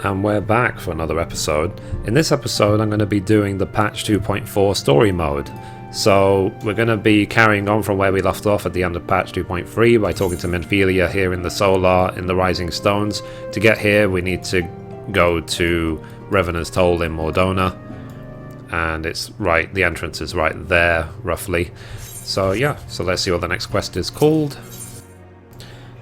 And we're back for another episode. In this episode I'm going to be doing the patch 2.4 story mode. So we're going to be carrying on from where we left off at the end of patch 2.3 by talking to Minfilia here in the Solar in the Rising Stones. To get here we need to go to Revenant's Toll in Mordona, and it's right, the entrance is right there roughly. So yeah, so let's see what the next quest is called.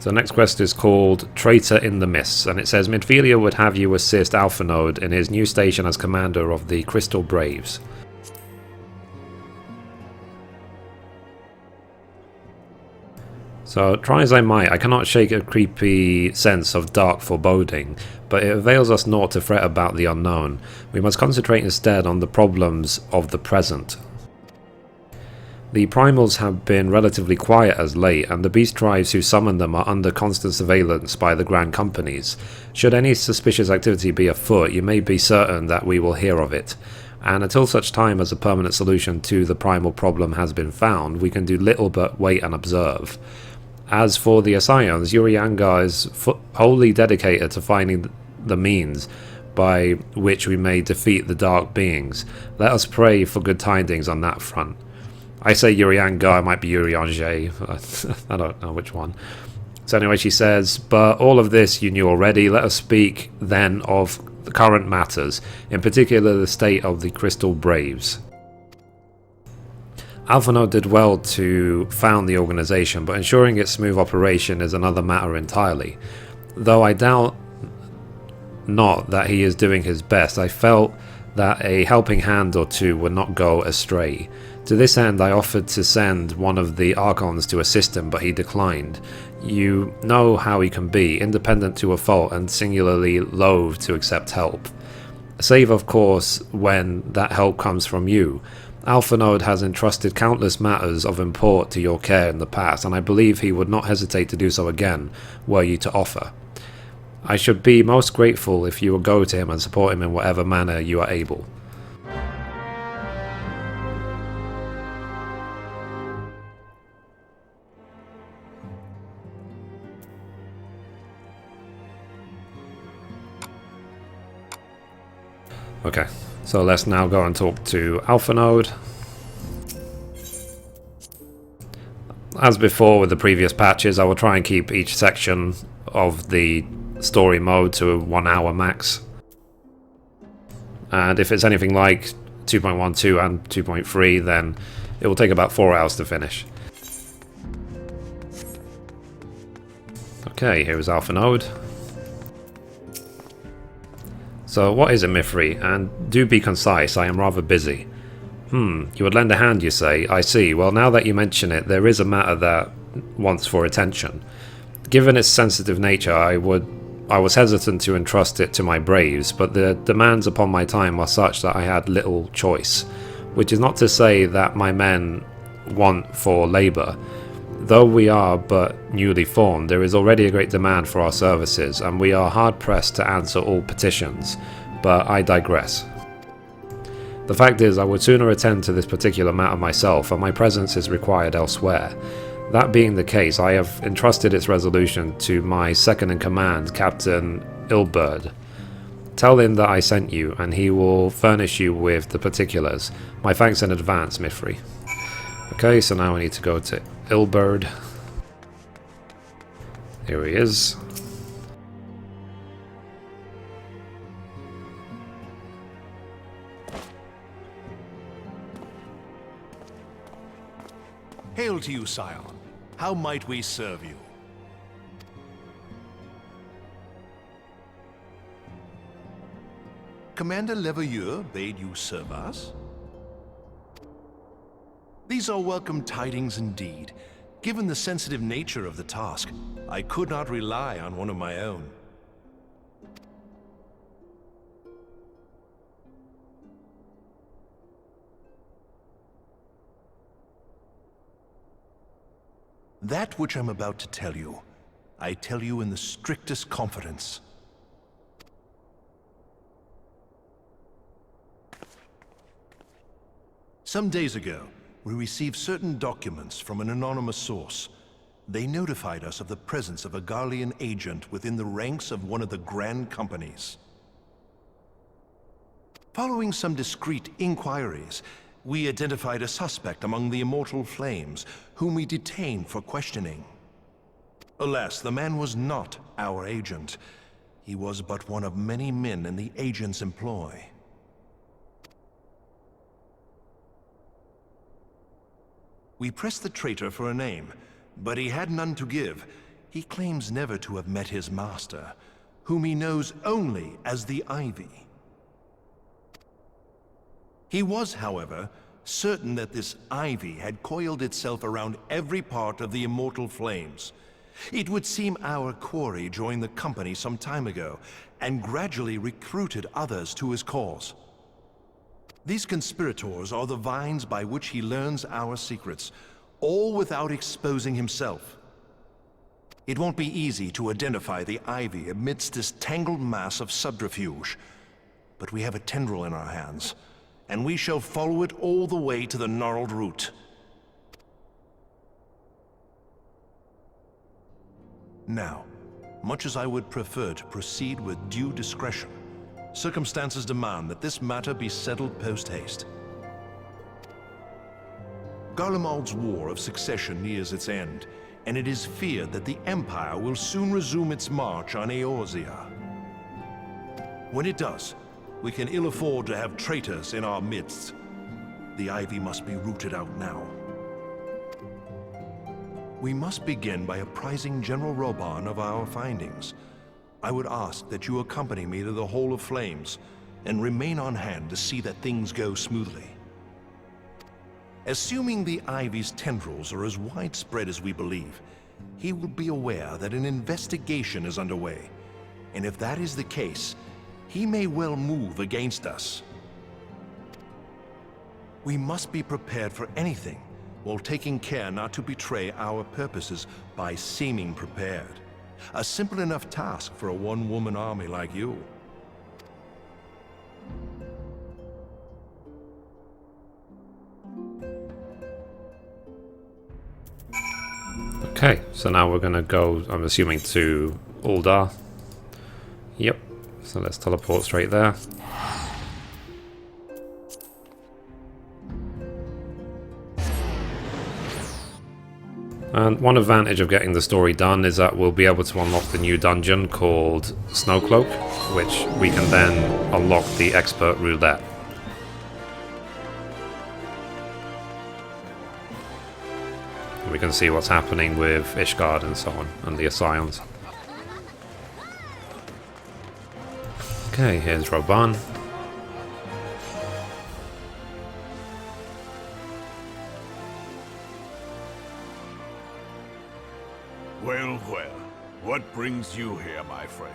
So the next quest is called Traitor in the Mists, and it says Minfilia would have you assist Alphanode in his new station as commander of the Crystal Braves. So try as I might, I cannot shake a creepy sense of dark foreboding, but it avails us naught to fret about the unknown. We must concentrate instead on the problems of the present. The primals have been relatively quiet as late, and the beast tribes who summon them are under constant surveillance by the grand companies. Should any suspicious activity be afoot, you may be certain that we will hear of it. And until such time as a permanent solution to the primal problem has been found, we can do little but wait and observe. As for the Ascians, Urianga is wholly dedicated to finding the means by which we may defeat the dark beings. Let us pray for good tidings on that front. I say Urianga, it might be Uriange, I don't know which one. So anyway, she says, but all of this you knew already. Let us speak then of the current matters, in particular the state of the Crystal Braves. Alphanode did well to found the organization, but ensuring its smooth operation is another matter entirely. Though I doubt not that he is doing his best, I felt that a helping hand or two would not go astray. To this end I offered to send one of the Archons to assist him, but he declined. You know how he can be, independent to a fault and singularly loath to accept help. Save of course when that help comes from you. Alphanode has entrusted countless matters of import to your care in the past, and I believe he would not hesitate to do so again, were you to offer. I should be most grateful if you will go to him and support him in whatever manner you are able. Okay, so let's now go and talk to Alphanode. As before with the previous patches, I will try and keep each section of the story mode to a 1 hour max. And if it's anything like 2.12 and 2.3, then it will take about 4 hours to finish. Okay, here is Alphanode. So what is it, Mithrie? And do be concise, I am rather busy. You would lend a hand, you say? I see. Well, now that you mention it, there is a matter that wants for attention. Given its sensitive nature, I was hesitant to entrust it to my braves, but the demands upon my time are such that I had little choice. Which is not to say that my men want for labour. Though we are but newly formed, there is already a great demand for our services, and we are hard-pressed to answer all petitions. But I digress. The fact is, I would sooner attend to this particular matter myself, and my presence is required elsewhere. That being the case, I have entrusted its resolution to my second-in-command, Captain Ilberd. Tell him that I sent you, and he will furnish you with the particulars. My thanks in advance, Mithrie. Okay, so now we need to go to Ilberd. Here he is. Hail to you, sire. How might we serve you? Commander Leveilleur bade you serve us? These are welcome tidings indeed. Given the sensitive nature of the task, I could not rely on one of my own. That which I'm about to tell you, I tell you in the strictest confidence. Some days ago, we received certain documents from an anonymous source. They notified us of the presence of a Garlean agent within the ranks of one of the grand companies. Following some discreet inquiries, we identified a suspect among the Immortal Flames, whom we detained for questioning. Alas, the man was not our agent. He was but one of many men in the agent's employ. We pressed the traitor for a name, but he had none to give. He claims never to have met his master, whom he knows only as the Ivy. He was, however, certain that this Ivy had coiled itself around every part of the Immortal Flames. It would seem our quarry joined the company some time ago, and gradually recruited others to his cause. These conspirators are the vines by which he learns our secrets, all without exposing himself. It won't be easy to identify the Ivy amidst this tangled mass of subterfuge, but we have a tendril in our hands, and we shall follow it all the way to the gnarled root. Now, much as I would prefer to proceed with due discretion, circumstances demand that this matter be settled post-haste. Garlemald's War of Succession nears its end, and it is feared that the Empire will soon resume its march on Eorzea. When it does, we can ill afford to have traitors in our midst. The Ivy must be rooted out now. We must begin by apprising General Reborn of our findings. I would ask that you accompany me to the Hall of Flames, and remain on hand to see that things go smoothly. Assuming the Ivy's tendrils are as widespread as we believe, he will be aware that an investigation is underway, and if that is the case, he may well move against us. We must be prepared for anything, while taking care not to betray our purposes by seeming prepared. A simple enough task for a one-woman army like you. Okay, so now we're gonna go, I'm assuming, to Uldar. Yep, so let's teleport straight there. And one advantage of getting the story done is that we'll be able to unlock the new dungeon called Snowcloak, which we can then unlock the expert roulette. And we can see what's happening with Ishgard and so on, and the Ascions. Okay, here's Reborn. Well, well, what brings you here, my friend?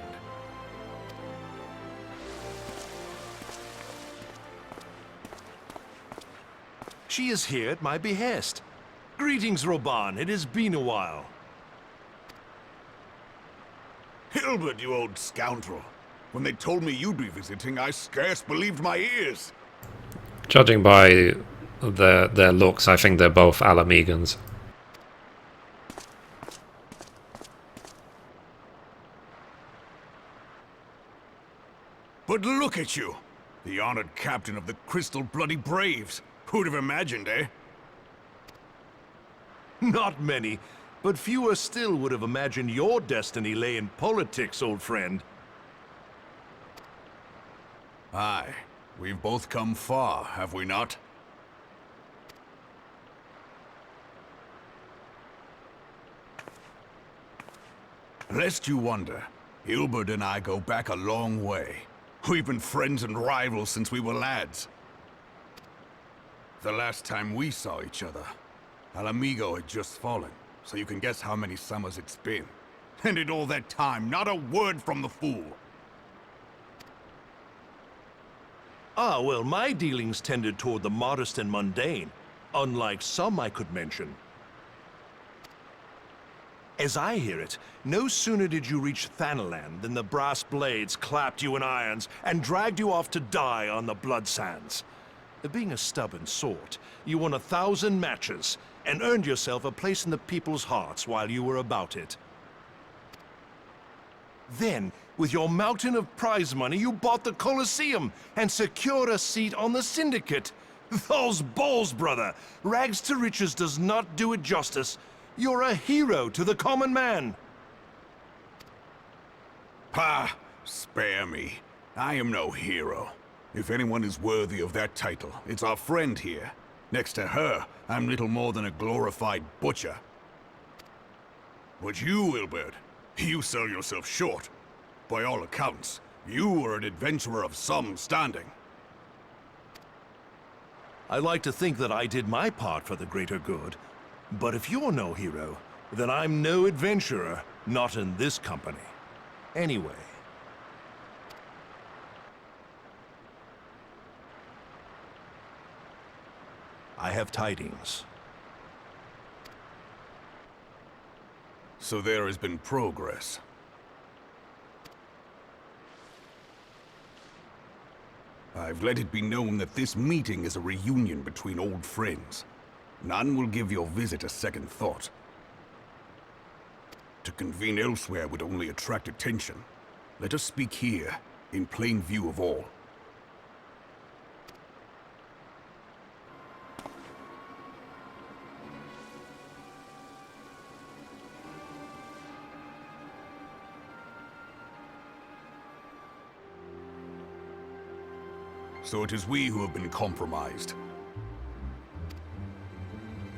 She is here at my behest. Greetings, Reborn. It has been a while. Hilbert, you old scoundrel. When they told me you'd be visiting, I scarce believed my ears. Judging by their looks, I think they're both Alamegans. But look at you! The honored captain of the Crystal Bloody Braves. Who'd have imagined, eh? Not many, but fewer still would have imagined your destiny lay in politics, old friend. Aye, we've both come far, have we not? Lest you wonder, Hilbert and I go back a long way. We've been friends and rivals since we were lads. The last time we saw each other, Alamigo had just fallen, so you can guess how many summers it's been. And in all that time, not a word from the fool. Ah, well, my dealings tended toward the modest and mundane, unlike some I could mention. As I hear it, no sooner did you reach Thanalan than the brass blades clapped you in irons and dragged you off to die on the blood sands. Being a stubborn sort, you won 1,000 matches and earned yourself a place in the people's hearts while you were about it. Then, With your mountain of prize money, you bought the Colosseum and secured a seat on the Syndicate. Those balls, brother! Rags to riches does not do it justice. You're a hero to the common man. Pah! Spare me. I am no hero. If anyone is worthy of that title, it's our friend here. Next to her, I'm little more than a glorified butcher. But you, Wilbert, you sell yourself short. By all accounts, you are an adventurer of some standing. I like to think that I did my part for the greater good. But if you're no hero, then I'm no adventurer, not in this company. Anyway. I have tidings. So there has been progress. I've let it be known that this meeting is a reunion between old friends. None will give your visit a second thought. To convene elsewhere would only attract attention. Let us speak here, in plain view of all. So it is we who have been compromised.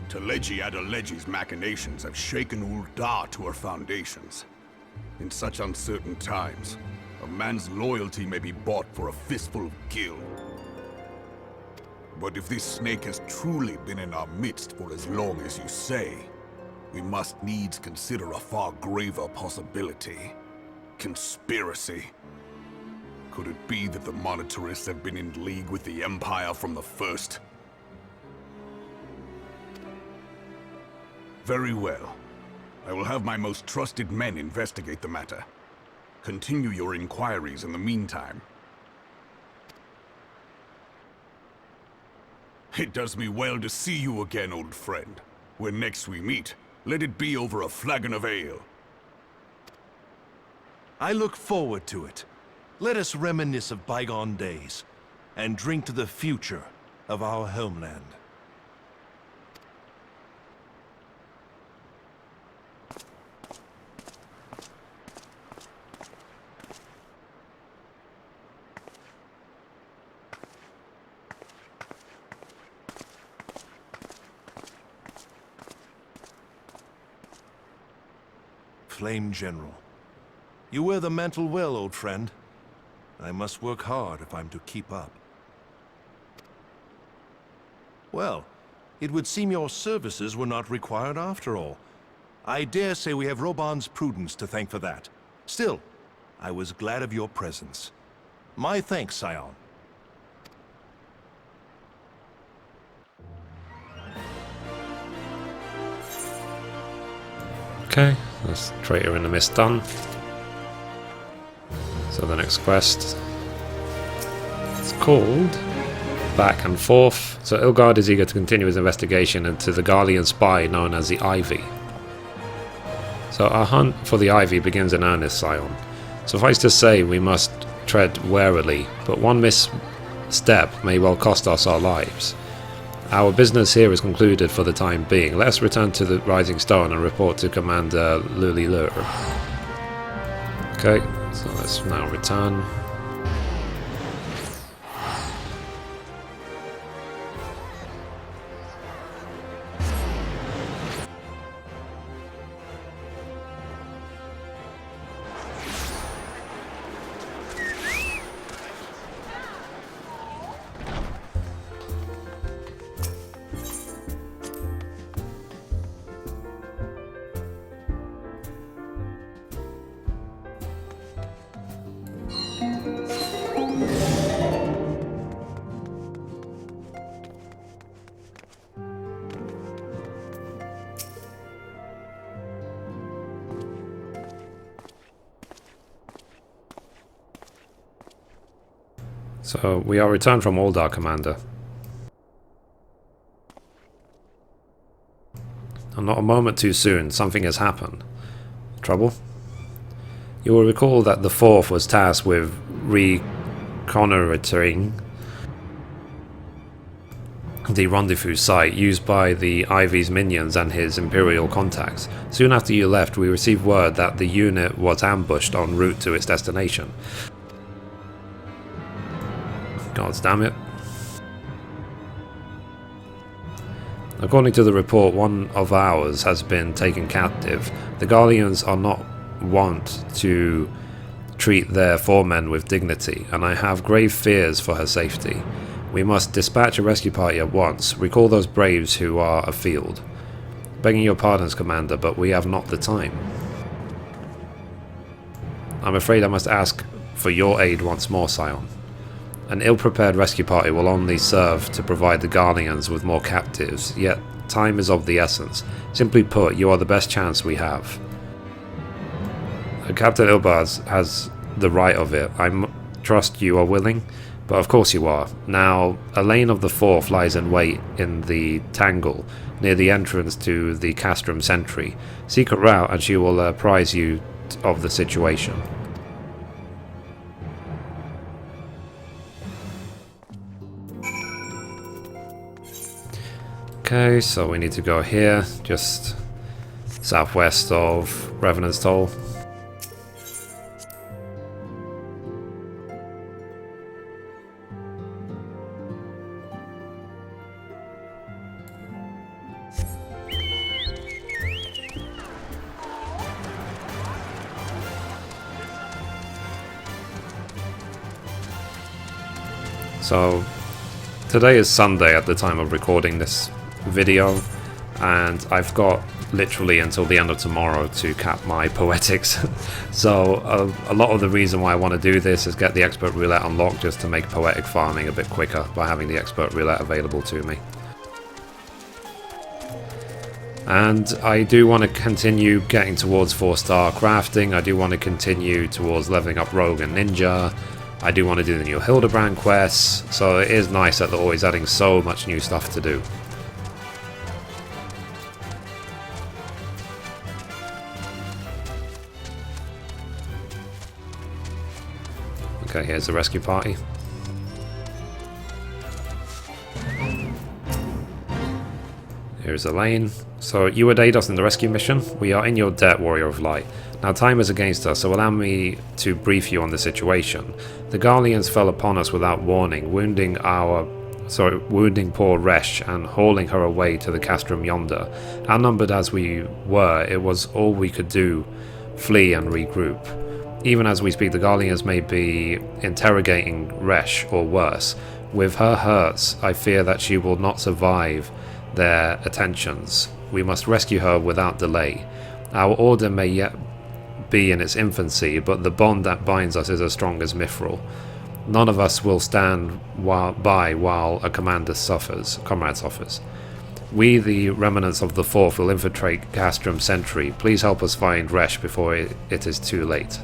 Teleji Adeleji's machinations have shaken Ul'dah to her foundations. In such uncertain times, a man's loyalty may be bought for a fistful of gil. But if this snake has truly been in our midst for as long as you say, we must needs consider a far graver possibility. Conspiracy. Could it be that the Monetarists have been in league with the Empire from the first? Very well. I will have my most trusted men investigate the matter. Continue your inquiries in the meantime. It does me well to see you again, old friend. When next we meet, let it be over a flagon of ale. I look forward to it. Let us reminisce of bygone days, and drink to the future of our homeland. Flame General, you wear the mantle well, old friend. I must work hard if I'm to keep up. Well, it would seem your services were not required after all. I dare say we have Roban's prudence to thank for that. Still, I was glad of your presence. My thanks, Scion. Okay, that's Traitor in the Mist done. So the next quest, it's called Back and Forth. So Ilgard is eager to continue his investigation into the Garlean spy known as the Ivy. So our hunt for the Ivy begins in earnest, Scion. Suffice to say, we must tread warily, but one misstep may well cost us our lives. Our business here is concluded for the time being. Let us return to the Rising Stone and report to Commander Lulilur. Okay, so let's now return. So we are returned from Ul'dah, Commander. And not a moment too soon, something has happened. Trouble? You will recall that the 4th was tasked with reconnoitering the rendezvous site used by the Ivy's minions and his Imperial contacts. Soon after you left, we received word that the unit was ambushed en route to its destination. God damn it. According to the report, one of ours has been taken captive. The Guardians are not wont to treat their foremen with dignity, and I have grave fears for her safety. We must dispatch a rescue party at once. Recall those braves who are afield. Begging your pardons, Commander, but we have not the time. I'm afraid I must ask for your aid once more, Scion. An ill-prepared rescue party will only serve to provide the Guardians with more captives, yet time is of the essence. Simply put, you are the best chance we have. Captain Ilbaz has the right of it. I trust you are willing, but of course you are. Now, Elaine of the 4th lies in wait in the Tangle, near the entrance to the Castrum Sentry. Seek her out and she will apprise you of the situation. Okay, so we need to go here, just southwest of Revenant's Toll. So, today is Sunday at the time of recording this video, and I've got literally until the end of tomorrow to cap my poetics. So a lot of the reason why I want to do this is get the expert roulette unlocked, just to make poetic farming a bit quicker by having the expert roulette available to me. And I do want to continue getting towards 4-star crafting. I do want to continue towards leveling up Rogue and Ninja. I do want to do the new Hildebrand quests, so it is nice that they're always adding so much new stuff to do. Okay, here's the rescue party. Here's Elaine. So, you would aid us in the rescue mission? We are in your debt, Warrior of Light. Now, time is against us, so allow me to brief you on the situation. The Garleans fell upon us without warning, wounding poor Resh and hauling her away to the castrum yonder. Outnumbered as we were, it was all we could do, flee and regroup. Even as we speak, the Garleans may be interrogating Resh, or worse. With her hurts, I fear that she will not survive their attentions. We must rescue her without delay. Our order may yet be in its infancy, but the bond that binds us is as strong as Mithrie. None of us will stand by while a comrade suffers. We, the remnants of the 4th, will infiltrate Castrum Sentry. Please help us find Resh before it is too late.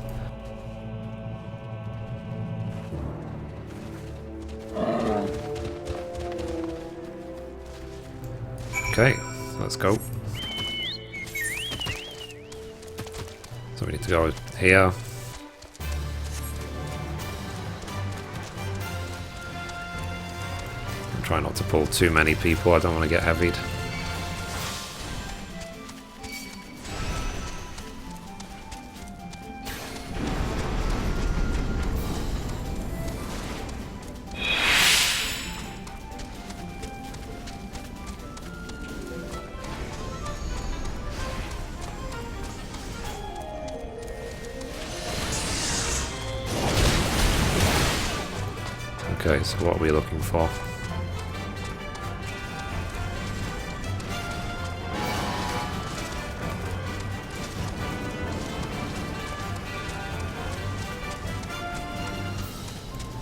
Okay, let's go. So we need to go here. And try not to pull too many people, I don't want to get heavied. Okay, so what are we looking for?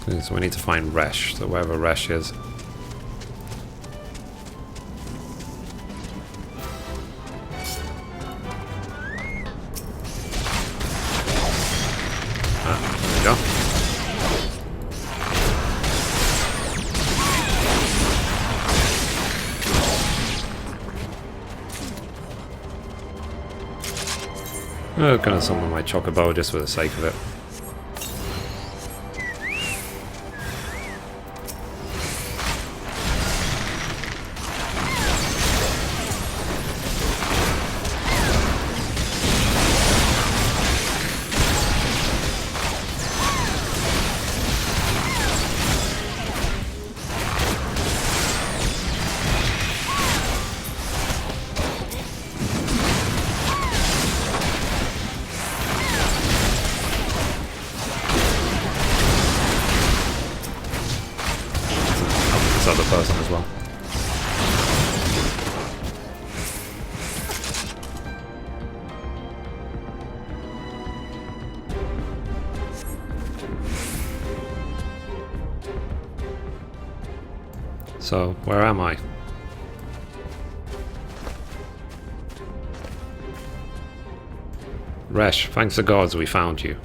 Okay, so we need to find Resh, so wherever Resh is. There we go. I'm gonna summon my Chocobo just for the sake of it. Other person as well. So, where am I? Resh, thanks the gods we found you.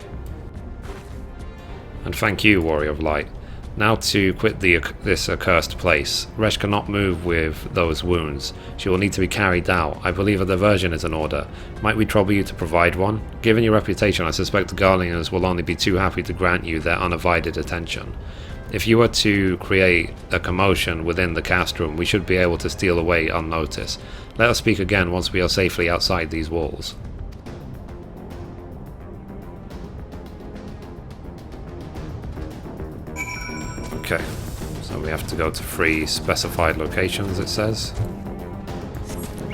And thank you, Warrior of Light. Now to quit this accursed place. Resh cannot move with those wounds. She will need to be carried out. I believe a diversion is in order. Might we trouble you to provide one? Given your reputation, I suspect the Garlingers will only be too happy to grant you their undivided attention. If you were to create a commotion within the cast room, we should be able to steal away unnoticed. Let us speak again once we are safely outside these walls. Okay, so we have to go to 3 specified locations, it says.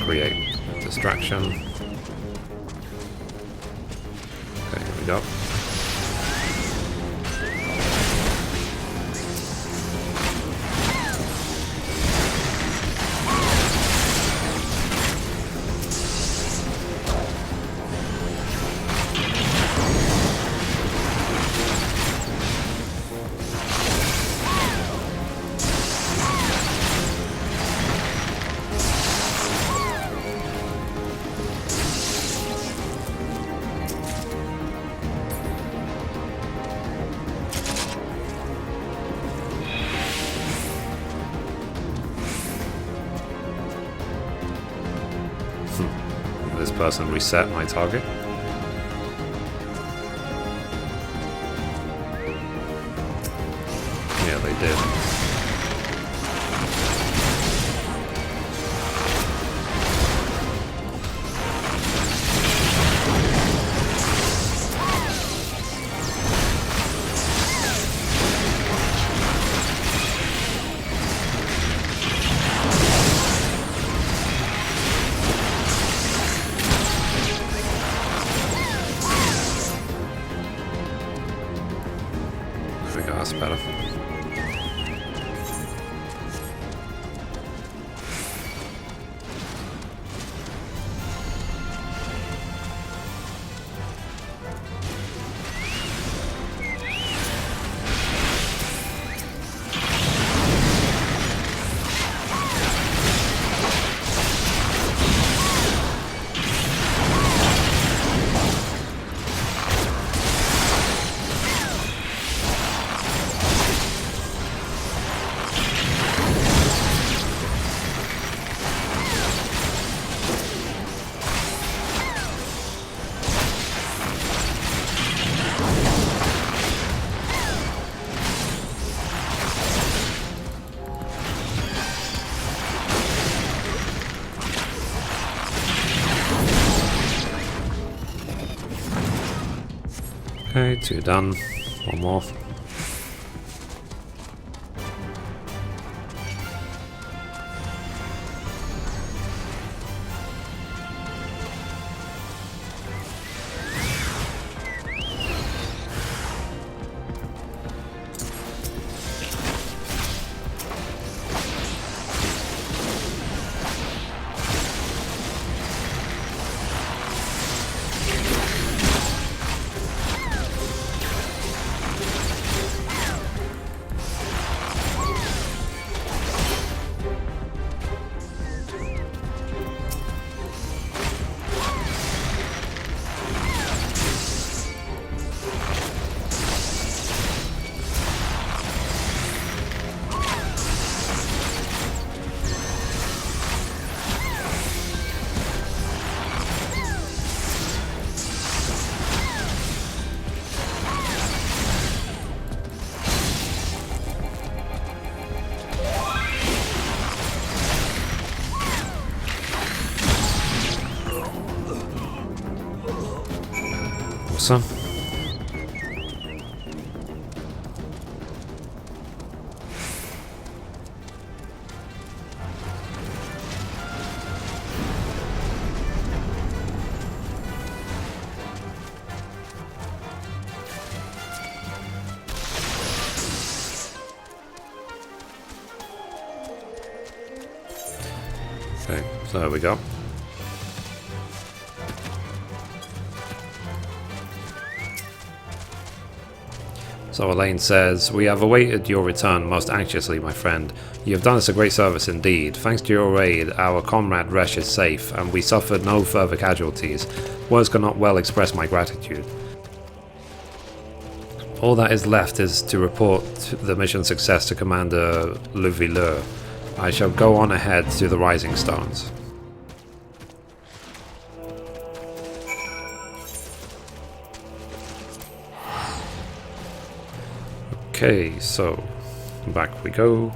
Create distraction. Okay, here we go. This person reset my target. Yeah, they did. That's better. Okay, 2 done. 1 more. closer. Okay, so there we go. So Elaine says, "We have awaited your return most anxiously, my friend. You have done us a great service indeed. Thanks to your aid, our comrade Resh is safe, and we suffered no further casualties. Words cannot well express my gratitude. All that is left is to report the mission success to Commander Louvillier. I shall go on ahead to the Rising Stones." Okay, so back we go.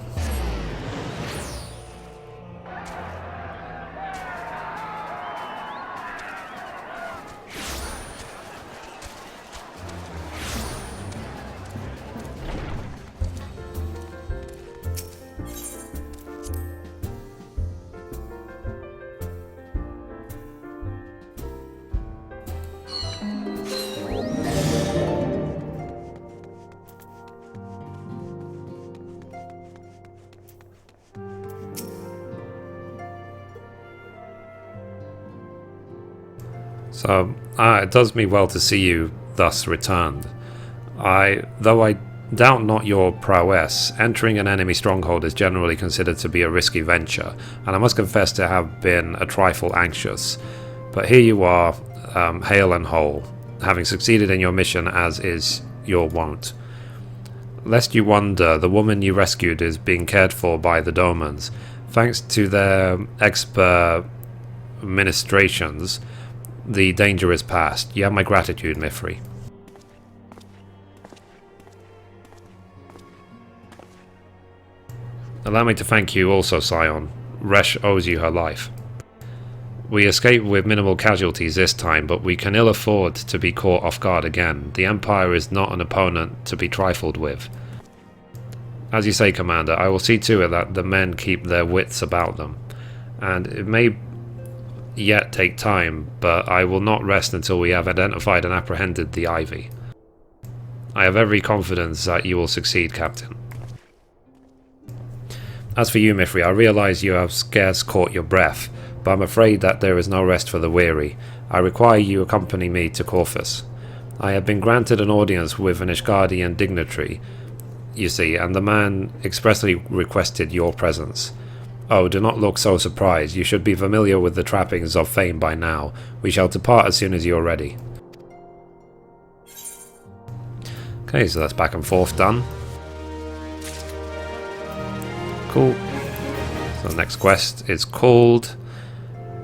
So, it does me well to see you thus returned. Though I doubt not your prowess, entering an enemy stronghold is generally considered to be a risky venture, and I must confess to have been a trifle anxious. But here you are, hale and whole, having succeeded in your mission as is your wont. Lest you wonder, the woman you rescued is being cared for by the Domans. Thanks to their expert ministrations, the danger is past. You have my gratitude, Mithrie. Allow me to thank you also, Scion. Resh owes you her life. We escaped with minimal casualties this time, but we can ill afford to be caught off guard again. The Empire is not an opponent to be trifled with. As you say, Commander, I will see to it that the men keep their wits about them. And it may yet take time, but I will not rest until we have identified and apprehended the Ivy. I have every confidence that you will succeed, Captain. As for you, Mithrie, I realize you have scarce caught your breath, but I'm afraid that there is no rest for the weary. I require you accompany me to Corfus. I have been granted an audience with an Ishgardian dignitary, you see, and the man expressly requested your presence. Oh, do not look so surprised. You should be familiar with the trappings of fame by now. We shall depart as soon as you are ready. Okay, so that's back and forth done. Cool. So the next quest is called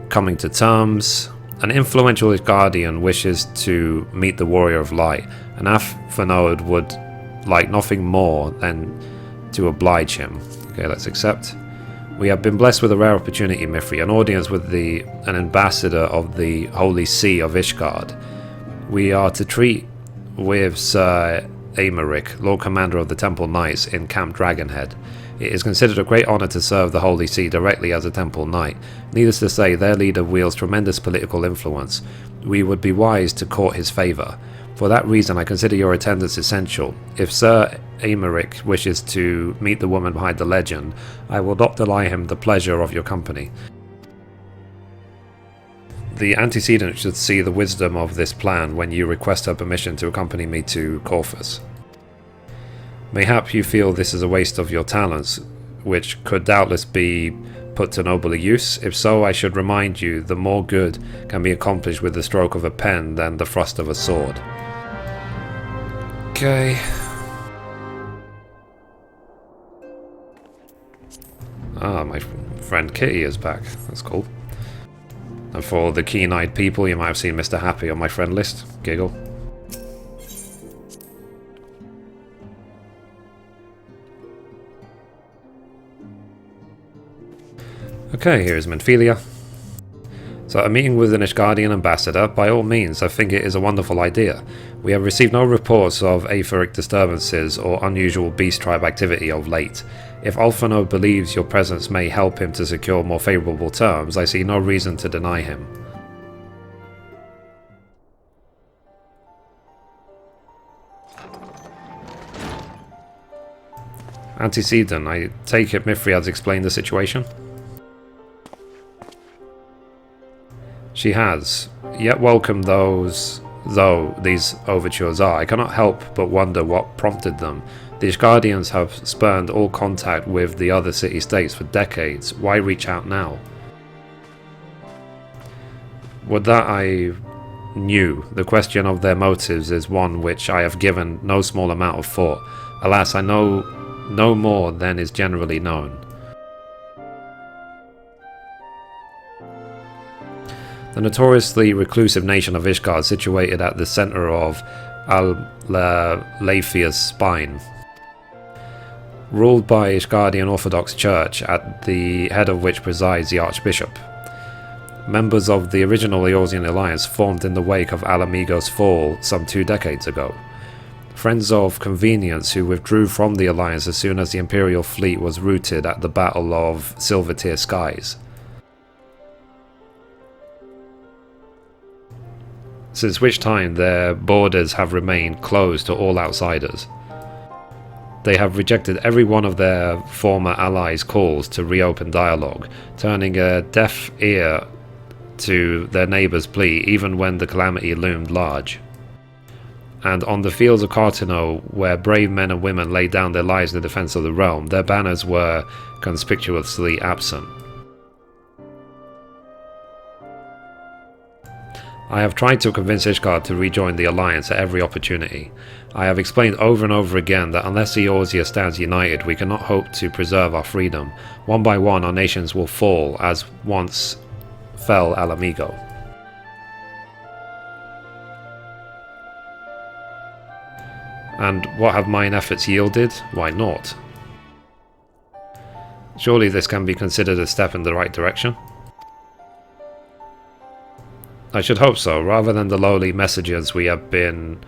Coming to Terms. An influential Guardian wishes to meet the Warrior of Light, and Athanode would like nothing more than to oblige him. Okay, let's accept. We have been blessed with a rare opportunity, Mithrie, an audience with an ambassador of the Holy See of Ishgard. We are to treat with Sir Aymeric, Lord Commander of the Temple Knights in Camp Dragonhead. It is considered a great honour to serve the Holy See directly as a Temple Knight. Needless to say, their leader wields tremendous political influence. We would be wise to court his favour. For that reason, I consider your attendance essential. If Sir Aymeric wishes to meet the woman behind the legend, I will not deny him the pleasure of your company. The antecedent should see the wisdom of this plan when you request her permission to accompany me to Corfus. Mayhap you feel this is a waste of your talents, which could doubtless be put to nobler use. If so, I should remind you the more good can be accomplished with the stroke of a pen than the thrust of a sword. Okay. Ah, my friend Kitty is back. That's cool. And for the keen-eyed people, you might have seen Mr. Happy on my friend list. Giggle. Okay, here's Minfilia. So a meeting with an Ishgardian ambassador, by all means, I think it is a wonderful idea. We have received no reports of aetheric disturbances or unusual beast tribe activity of late. If Ulfano believes your presence may help him to secure more favourable terms, I see no reason to deny him. Antecedent, I take it Mithrie has explained the situation? She has. Yet welcome though these overtures are, I cannot help but wonder what prompted them. The Ishgardians have spurned all contact with the other city-states for decades. Why reach out now? Would that I knew. The question of their motives is one which I have given no small amount of thought. Alas, I know no more than is generally known. The notoriously reclusive nation of Ishgard, situated at the centre of Al-Lathia's spine, ruled by Ishgardian Orthodox Church, at the head of which presides the Archbishop. Members of the original Eorzean alliance formed in the wake of Alamigo's fall some 2 decades ago. Friends of convenience who withdrew from the alliance as soon as the Imperial fleet was routed at the Battle of Silvertear Skies. Since which time their borders have remained closed to all outsiders. They have rejected every one of their former allies' calls to reopen dialogue, turning a deaf ear to their neighbours' plea even when the calamity loomed large. And on the fields of Cartino, where brave men and women laid down their lives in defence of the realm, their banners were conspicuously absent. I have tried to convince Ishgard to rejoin the alliance at every opportunity. I have explained over and over again that unless Eorzea stands united, we cannot hope to preserve our freedom. One by one, our nations will fall, as once fell Alamigo. And what have mine efforts yielded? Why not? Surely this can be considered a step in the right direction? I should hope so, rather than the lowly messengers we have been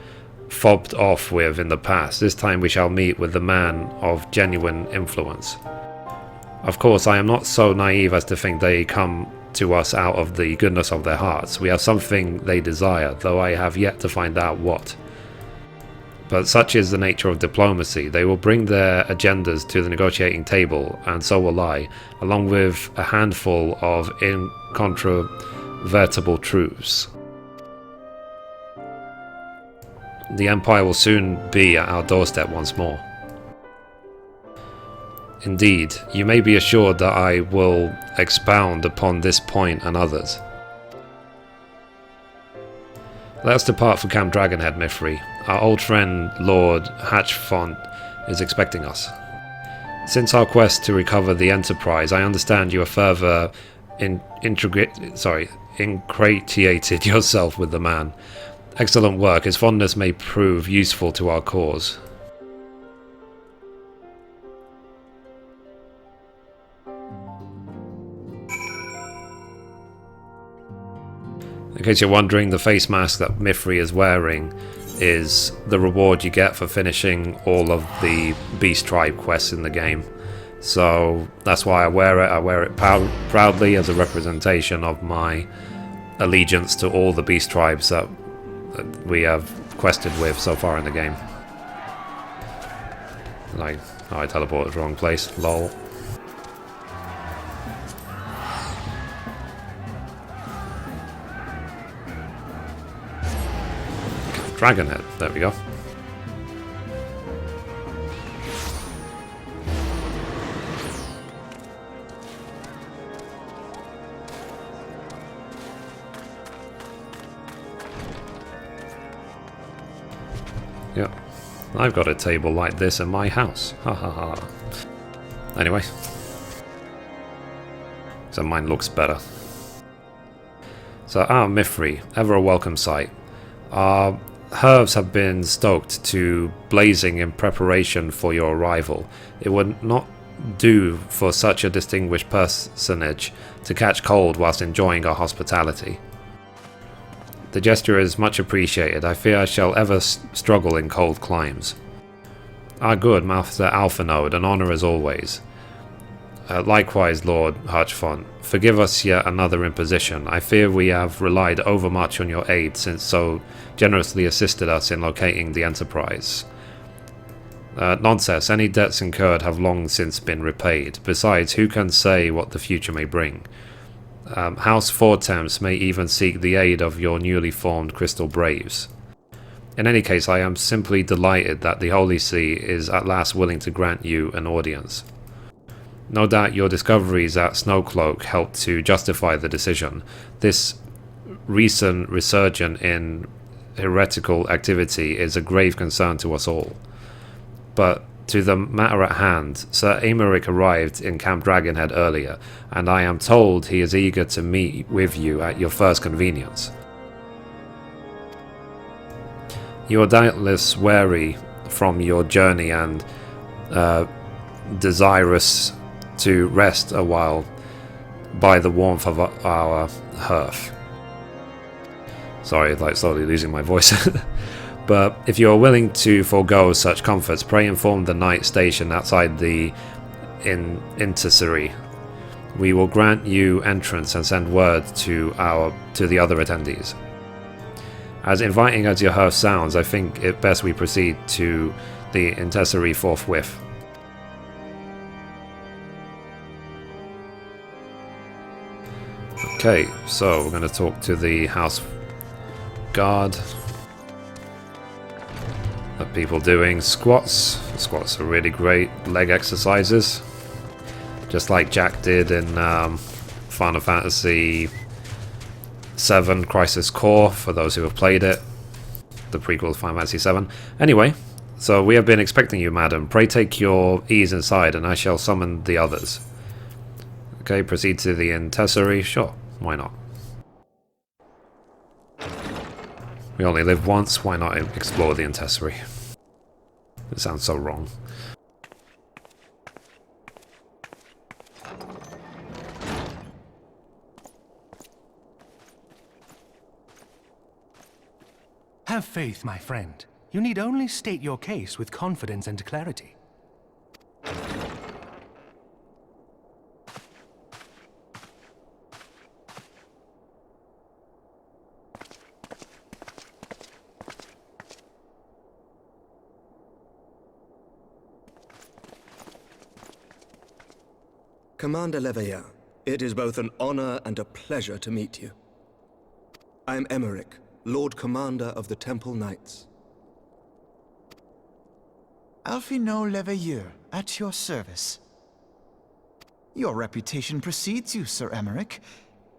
fobbed off with in the past. This time we shall meet with the man of genuine influence. Of course, I am not so naive as to think they come to us out of the goodness of their hearts. We have something they desire, though I have yet to find out what. But such is the nature of diplomacy. They will bring their agendas to the negotiating table, and so will I, along with a handful of incontrovertible truths. The Empire will soon be at our doorstep once more. Indeed, you may be assured that I will expound upon this point and others. Let us depart for Camp Dragonhead, Mithrie. Our old friend Lord Hatchfont is expecting us. Since our quest to recover the Enterprise, I understand you are further ingratiated yourself with the man. Excellent work. His fondness may prove useful to our cause. In case you're wondering, the face mask that Mithrie is wearing is the reward you get for finishing all of the Beast Tribe quests in the game. So that's why I wear it. I wear it proudly as a representation of my allegiance to all the Beast Tribes that we have quested with so far in the game. I teleported to the wrong place. Lol. Dragonhead, there we go. Yep, I've got a table like this in my house. Ha ha ha. Anyway, so mine looks better. So, Mithrie, ever a welcome sight. Our herbs have been stoked to blazing in preparation for your arrival. It would not do for such a distinguished personage to catch cold whilst enjoying our hospitality. The gesture is much appreciated. I fear I shall ever struggle in cold climes. Ah, good, Master Alphanode, an honour as always. Likewise, Lord Harchfont, forgive us yet another imposition. I fear we have relied overmuch on your aid since so generously assisted us in locating the Enterprise. Nonsense, any debts incurred have long since been repaid. Besides, who can say what the future may bring? House Fortemps may even seek the aid of your newly formed Crystal Braves. In any case, I am simply delighted that the Holy See is at last willing to grant you an audience. No doubt your discoveries at Snowcloak helped to justify the decision. This recent resurgence in heretical activity is a grave concern to us all. But to the matter at hand, Sir Aymeric arrived in Camp Dragonhead earlier, and I am told he is eager to meet with you at your first convenience. You are doubtless weary from your journey and desirous to rest a while by the warmth of our hearth. Sorry, like slowly losing my voice. But if you are willing to forego such comforts, pray inform the knight stationed outside the Intercession. We will grant you entrance and send word to the other attendees. As inviting as your hearth sounds, I think it best we proceed to the Intercession forthwith. Okay, so we're going to talk to the House Guard. People doing squats. Squats are really great leg exercises, just like Jack did in Final Fantasy VII Crisis Core, for those who have played it, the prequel to Final Fantasy VII. Anyway, so we have been expecting you, madam. Pray take your ease inside, and I shall summon the others. Okay, proceed to the Intercession. Sure, why not? We only live once, why not explore the Intercession? It sounds so wrong. Have faith, my friend. You need only state your case with confidence and clarity. Commander Leveilleur, it is both an honor and a pleasure to meet you. I am Aymeric, Lord Commander of the Temple Knights. Alphinaud Leveilleur, at your service. Your reputation precedes you, Sir Aymeric.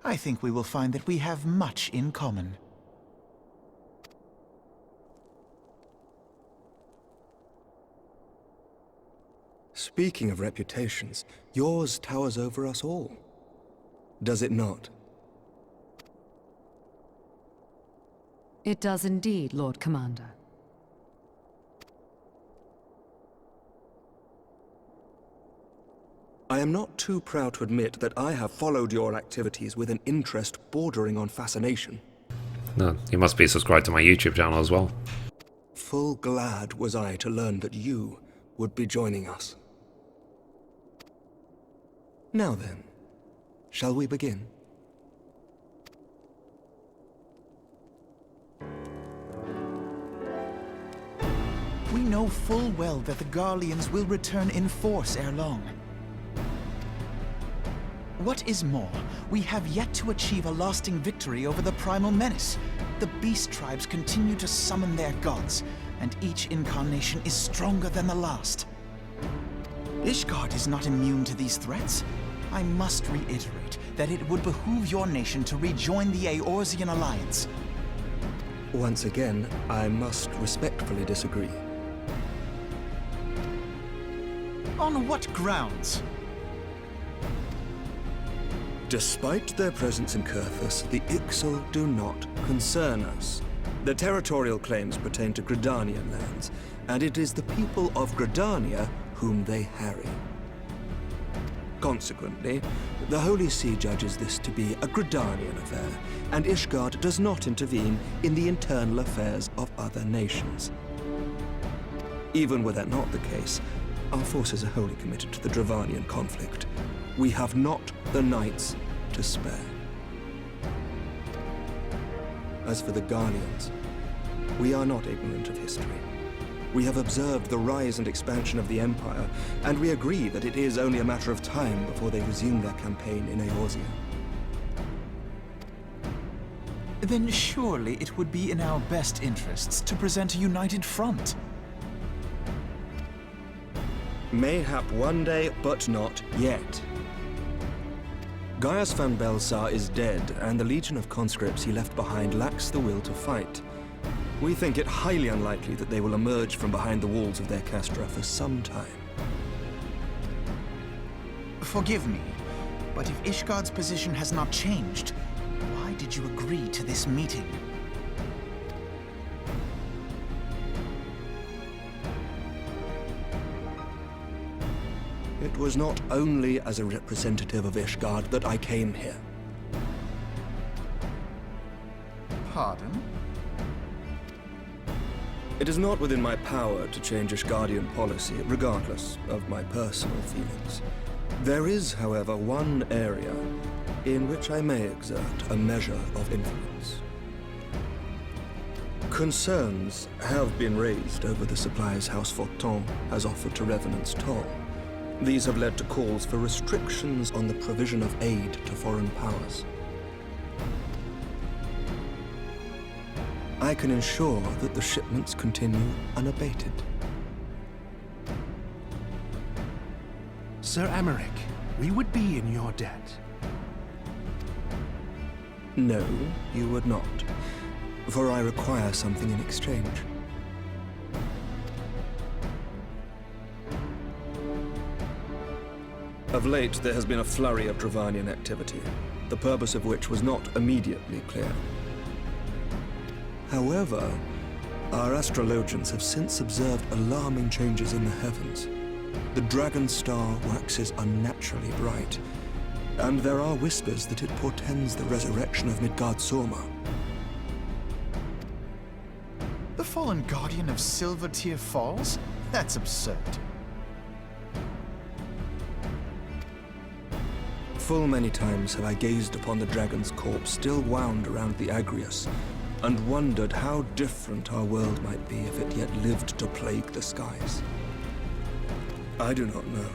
I think we will find that we have much in common. Speaking of reputations, yours towers over us all. Does it not? It does indeed, Lord Commander. I am not too proud to admit that I have followed your activities with an interest bordering on fascination. No, you must be subscribed to my YouTube channel as well. Full glad was I to learn that you would be joining us. Now then, shall we begin? We know full well that the Garleans will return in force ere long. What is more, we have yet to achieve a lasting victory over the primal menace. The beast tribes continue to summon their gods, and each incarnation is stronger than the last. Ishgard is not immune to these threats. I must reiterate that it would behoove your nation to rejoin the Eorzean Alliance. Once again, I must respectfully disagree. On what grounds? Despite their presence in Kurthus, the Ixal do not concern us. The territorial claims pertain to Gridanian lands, and it is the people of Gridania whom they harry. Consequently, the Holy See judges this to be a Gridanian affair, and Ishgard does not intervene in the internal affairs of other nations. Even were that not the case, our forces are wholly committed to the Dravanian conflict. We have not the knights to spare. As for the Guardians, we are not ignorant of history. We have observed the rise and expansion of the Empire, and we agree that it is only a matter of time before they resume their campaign in Eorzea. Then surely it would be in our best interests to present a united front. Mayhap one day, but not yet. Gaius van Belsar is dead, and the legion of conscripts he left behind lacks the will to fight. We think it highly unlikely that they will emerge from behind the walls of their castra for some time. Forgive me, but if Ishgard's position has not changed, why did you agree to this meeting? It was not only as a representative of Ishgard that I came here. Pardon? It is not within my power to change Ishgardian policy, regardless of my personal feelings. There is, however, one area in which I may exert a measure of influence. Concerns have been raised over the supplies House Fortin has offered to Revenant's Toll. These have led to calls for restrictions on the provision of aid to foreign powers. I can ensure that the shipments continue unabated. Sir Emmerich, we would be in your debt. No, you would not, for I require something in exchange. Of late, there has been a flurry of Dravanian activity, the purpose of which was not immediately clear. However, our astrologians have since observed alarming changes in the heavens. The dragon star waxes unnaturally bright, and there are whispers that it portends the resurrection of Midgard-Sorma. The fallen guardian of Silvertear Falls? That's absurd. Full many times have I gazed upon the dragon's corpse still wound around the Agrius, and wondered how different our world might be if it yet lived to plague the skies. I do not know,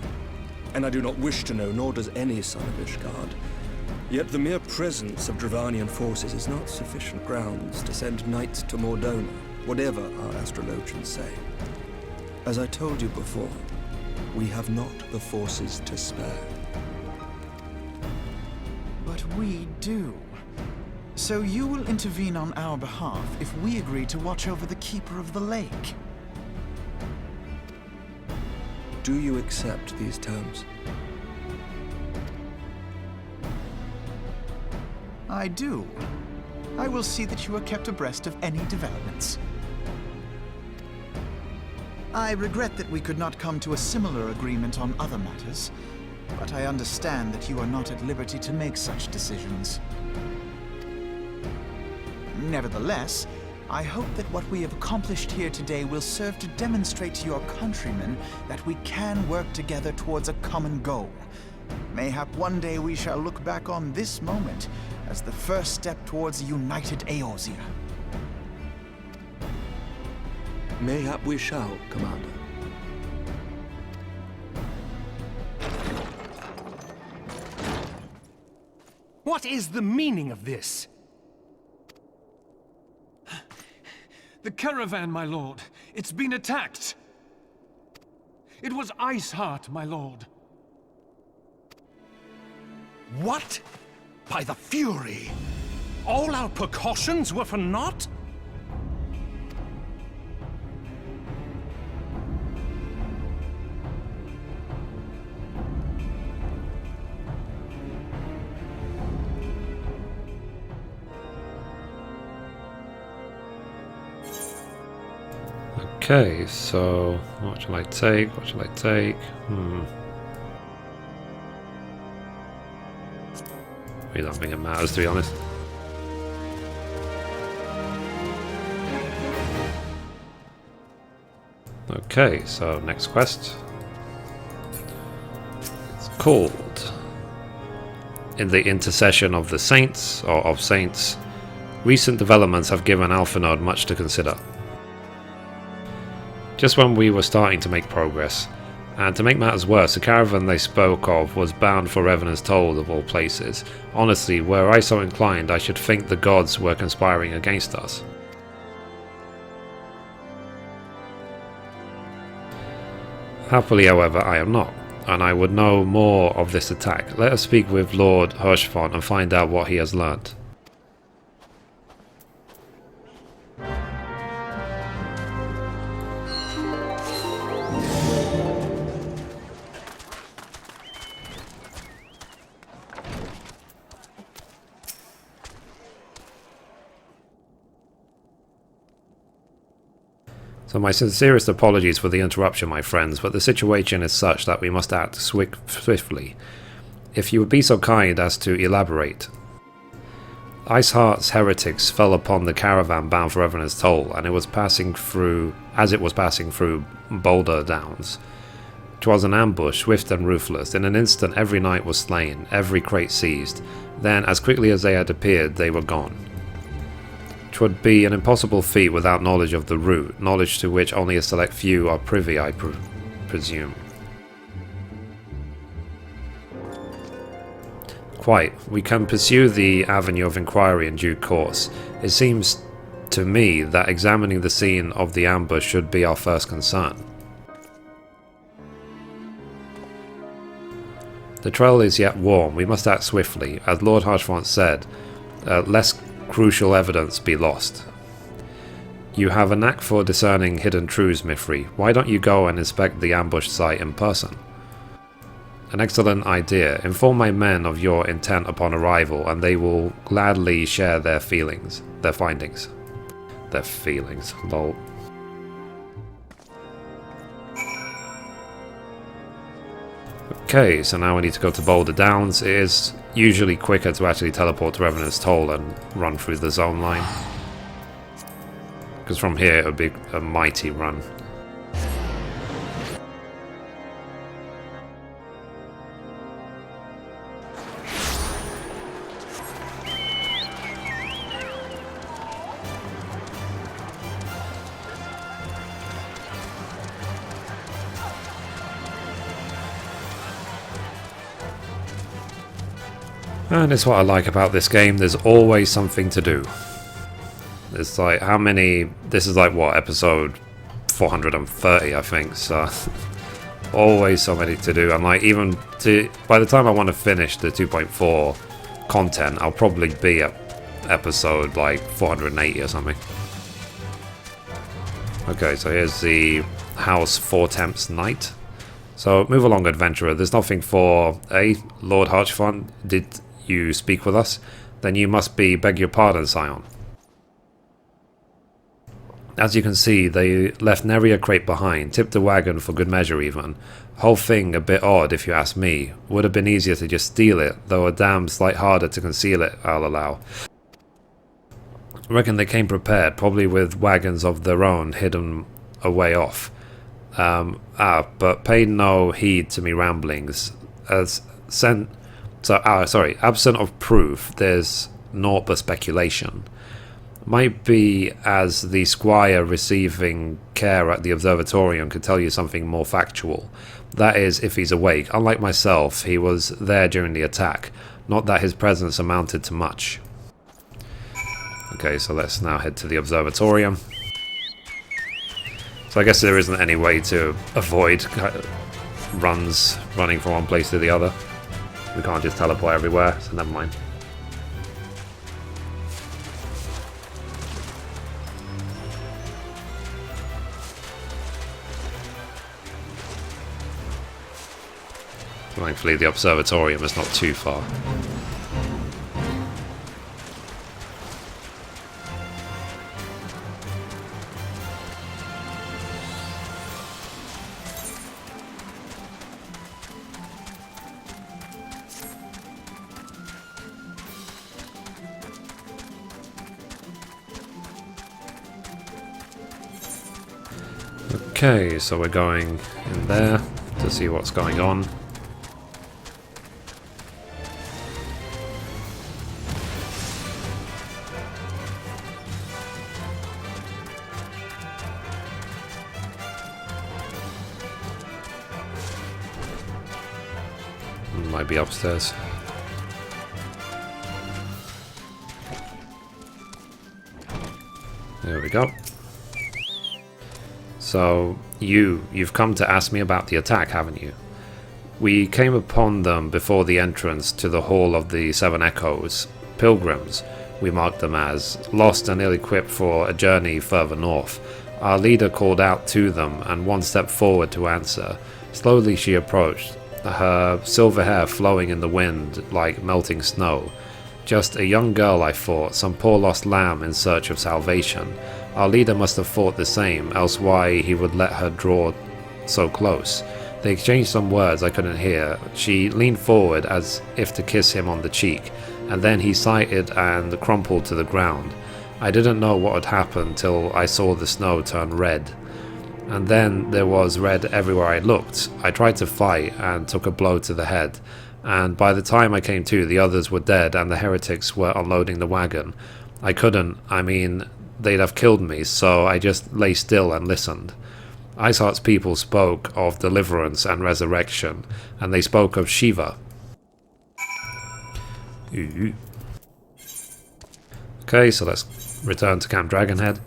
and I do not wish to know, nor does any son of Ishgard. Yet the mere presence of Dravanian forces is not sufficient grounds to send knights to Mordona, whatever our astrologians say. As I told you before, we have not the forces to spare. But we do. So you will intervene on our behalf if we agree to watch over the Keeper of the Lake. Do you accept these terms? I do. I will see that you are kept abreast of any developments. I regret that we could not come to a similar agreement on other matters, but I understand that you are not at liberty to make such decisions. Nevertheless, I hope that what we have accomplished here today will serve to demonstrate to your countrymen that we can work together towards a common goal. Mayhap one day we shall look back on this moment as the first step towards a united Eorzea. Mayhap we shall, Commander. What is the meaning of this? The caravan, my lord. It's been attacked. It was Iceheart, my lord. What? By the Fury? All our precautions were for naught? Okay, so what shall I take? What shall I take? We don't think it matters, to be honest. Okay, so next quest. It's called In the Intercession of the Saints, or of Saints. Recent developments have given Alpha Node much to consider. Just when we were starting to make progress, and to make matters worse, the caravan they spoke of was bound for Revenant's Toll of all places. Honestly, were I so inclined, I should think the gods were conspiring against us. Happily, however, I am not, and I would know more of this attack. Let us speak with Lord Hirschfont and find out what he has learnt. So my sincerest apologies for the interruption, my friends, but the situation is such that we must act swiftly. If you would be so kind as to elaborate. Iceheart's heretics fell upon the caravan bound for Revenant's Toll, and it was passing through Boulder Downs. 'Twas an ambush, swift and ruthless. In an instant every knight was slain, every crate seized. Then, as quickly as they had appeared, they were gone. 'Twould be an impossible feat without knowledge of the route, knowledge to which only a select few are privy, I presume. Quite. We can pursue the avenue of inquiry in due course. It seems to me that examining the scene of the ambush should be our first concern. The trail is yet warm. We must act swiftly. As Lord Hirschfont said, lest crucial evidence be lost. You have a knack for discerning hidden truths, Mithrie. Why don't you go and inspect the ambush site in person? An excellent idea. Inform my men of your intent upon arrival, and they will gladly share their findings. Their feelings, lol. Okay, so now we need to go to Boulder Downs. It is usually quicker to actually teleport to Revenant's Toll and run through the zone line. Because from here it would be a mighty run. And it's what I like about this game, there's always something to do. It's like, how many, this is like what, episode 430 I think, so always so many to do. And like, even to, by the time I want to finish the 2.4 content, I'll probably be at episode like 480 or something. Okay, so here's the House Four Temps Knight. So move along, adventurer. There's nothing for Lord Hirschfont. Did you speak with us? Then you must beg your pardon, Scion. As you can see, they left nary a crate behind, tipped the wagon for good measure even. Whole thing a bit odd if you ask me. Would have been easier to just steal it, though a damn sight harder to conceal it, I'll allow. Reckon they came prepared, probably with wagons of their own hidden away off. But pay no heed to me ramblings. Absent of proof, there's naught but speculation. Might be as the squire receiving care at the observatorium could tell you something more factual. That is, if he's awake. Unlike myself, he was there during the attack. Not that his presence amounted to much. Okay, so let's now head to the observatorium. So I guess there isn't any way to avoid running from one place to the other. We can't just teleport everywhere, so never mind. Thankfully the observatorium is not too far. Okay, so we're going in there to see what's going on. Might be upstairs. There we go. So, you've come to ask me about the attack, haven't you? We came upon them before the entrance to the Hall of the Seven Echoes. Pilgrims, we marked them as, lost and ill-equipped for a journey further north. Our leader called out to them, and one stepped forward to answer. Slowly she approached, her silver hair flowing in the wind like melting snow. Just a young girl, I thought, some poor lost lamb in search of salvation. Our leader must have thought the same, else why he would let her draw so close. They exchanged some words I couldn't hear. She leaned forward as if to kiss him on the cheek, and then he sighted and crumpled to the ground. I didn't know what had happened till I saw the snow turn red. And then there was red everywhere I looked. I tried to fight and took a blow to the head, and by the time I came to, the others were dead and the heretics were unloading the wagon. I couldn't, they'd have killed me, so I just lay still and listened. Iceheart's people spoke of deliverance and resurrection, and they spoke of Shiva. Ooh. Okay, so let's return to Camp Dragonhead.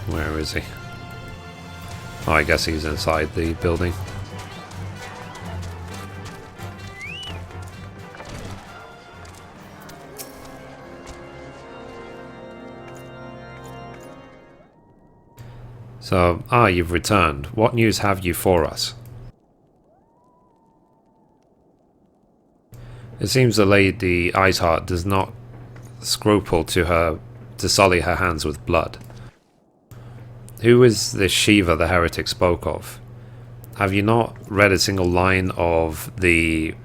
Where is he? Oh, I guess he's inside the building. So, you've returned. What news have you for us? It seems the Lady Iceheart does not scruple to sully her hands with blood. Who is this Shiva the heretic spoke of? Have you not read a single line of the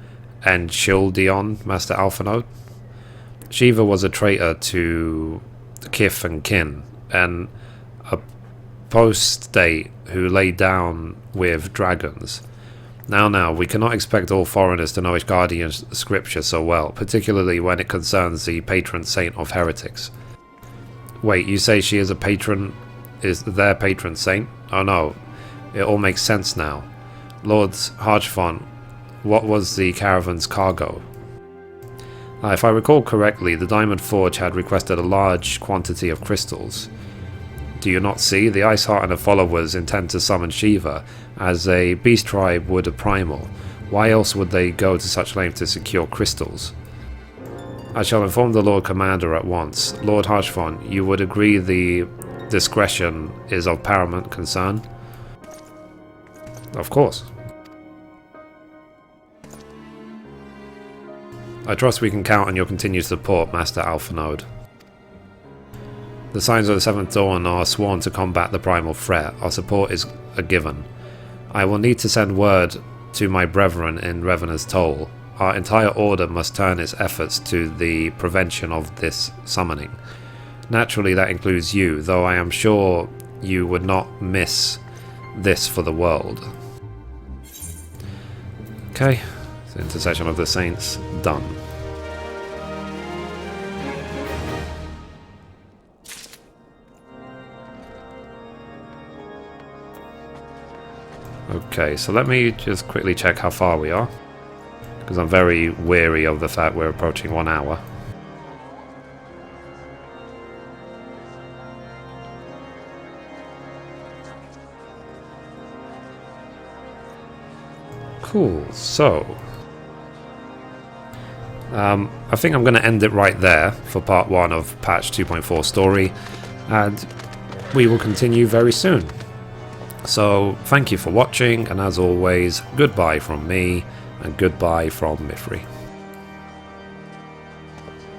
Enchildion, Master Alphanode? Shiva was a traitor to kith and kin, and a apostate who lay down with dragons. Now, we cannot expect all foreigners to know Ishgardian scripture so well, particularly when it concerns the patron saint of heretics. Wait, you say she is is their patron saint? Oh no, it all makes sense now. Lord Harchfont, what was the caravan's cargo? If I recall correctly, the Diamond Forge had requested a large quantity of crystals. Do you not see? The Iceheart and her followers intend to summon Shiva, as a beast tribe would a primal. Why else would they go to such length to secure crystals? I shall inform the Lord Commander at once. Lord Harchfont, you would agree the discretion is of paramount concern? Of course. I trust we can count on your continued support, Master Alphanode. The Signs of the Seventh Dawn are sworn to combat the primal threat. Our support is a given. I will need to send word to my brethren in Revenor's Toll. Our entire order must turn its efforts to the prevention of this summoning. Naturally, that includes you, though I am sure you would not miss this for the world. Okay, so Intercession of the Saints, done. Okay, so let me just quickly check how far we are, because I'm very wary of the fact we're approaching 1 hour. Cool, so I think I'm going to end it right there for part 1 of patch 2.4 story, and we will continue very soon. So thank you for watching, and as always, goodbye from me and goodbye from Mithrie.